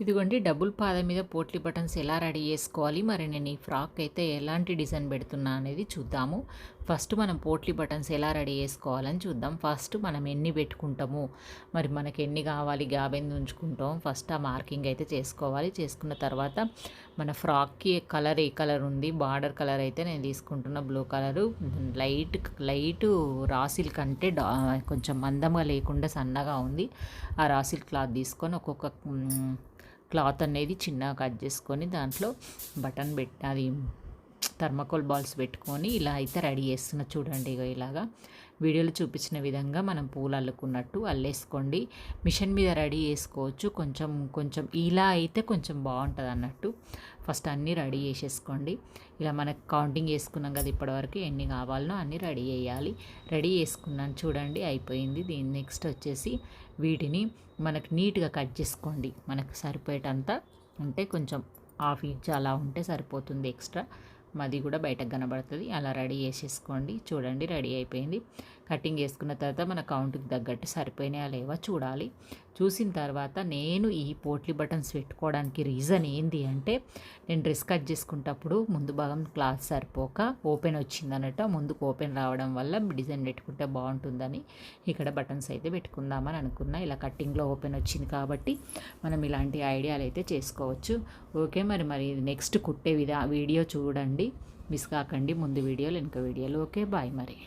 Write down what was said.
ఇదిగోండి డబుల్ పాదం మీద పోట్లీ బటన్స్ ఎలా రెడీ చేసుకోవాలి, మరి నేను ఈ ఫ్రాక్ అయితే ఎలాంటి డిజైన్ పెడుతున్నా అనేది చూద్దాము. ఫస్ట్ మనం పోట్లీ బటన్స్ ఎలా రెడీ చేసుకోవాలని చూద్దాం. ఫస్ట్ మనం ఎన్ని పెట్టుకుంటాము, మరి మనకి ఎన్ని కావాలి, గ్యాబెంది ఉంచుకుంటాం, ఫస్ట్ ఆ మార్కింగ్ అయితే చేసుకోవాలి. చేసుకున్న తర్వాత మన ఫ్రాక్కి కలర్ ఏ కలర్ ఉంది, బార్డర్ కలర్ అయితే నేను తీసుకుంటున్న బ్లూ కలరు. లైట్ రాసిల్ కంటే కొంచెం మందంగా లేకుండా సన్నగా ఉంది. ఆ రాసిల్ క్లాత్ తీసుకొని ఒక్కొక్క క్లాత్ అనేది చిన్నగా కట్ చేసుకొని దాంట్లో బటన్ పెట్టి అది థర్మాకోల్ బాల్స్ పెట్టుకొని ఇలా అయితే రెడీ చేస్తున్నా చూడండి. ఇలాగా వీడియోలో చూపించిన విధంగా మనం పూలు అల్లుకున్నట్టు అల్లేసుకోండి. మిషన్ మీద రెడీ చేసుకోవచ్చు. కొంచెం కొంచెం ఇలా అయితే కొంచెం బాగుంటుంది అన్నట్టు. ఫస్ట్ అన్నీ రెడీ చేసేసుకోండి. ఇలా మనకు కౌంటింగ్ చేసుకున్నాం కదా, ఇప్పటివరకు ఎన్ని కావాలనో అన్నీ రెడీ చేయాలి. రెడీ చేసుకున్నాను చూడండి, అయిపోయింది. దీని నెక్స్ట్ వచ్చేసి వీటిని మనకు నీట్గా కట్ చేసుకోండి. మనకు సరిపోయేటంత అంటే కొంచెం హాఫ్ ఇంచ్ అలా ఉంటే సరిపోతుంది. ఎక్స్ట్రా మది కూడా బయటకు కనబడుతుంది. అలా రెడీ చేసేసుకోండి. చూడండి రెడీ అయిపోయింది. కటింగ్ చేసుకున్న తర్వాత మన కౌంట్కి తగ్గట్టు సరిపోయినాయా లేవా చూడాలి. చూసిన తర్వాత నేను ఈ పోట్లీ బటన్స్ పెట్టుకోవడానికి రీజన్ ఏంటి అంటే, నేను డ్రెస్ కట్ చేసుకునేటప్పుడు ముందు భాగం క్లాత్ సరిపోక ఓపెన్ వచ్చింది అన్నట్టు. ముందుకు ఓపెన్ రావడం వల్ల డిజైన్ పెట్టుకుంటే బాగుంటుందని ఇక్కడ బటన్స్ అయితే పెట్టుకుందామని అనుకున్నా. ఇలా కట్టింగ్లో ఓపెన్ వచ్చింది కాబట్టి మనం ఇలాంటి ఐడియాలు అయితే చేసుకోవచ్చు. ఓకే, మరి నెక్స్ట్ కుట్టే వీడియో చూడండి, మిస్ కాకండి. ముందు వీడియోలు వెనుక వీడియోలు. ఓకే, బాయ్ మరి.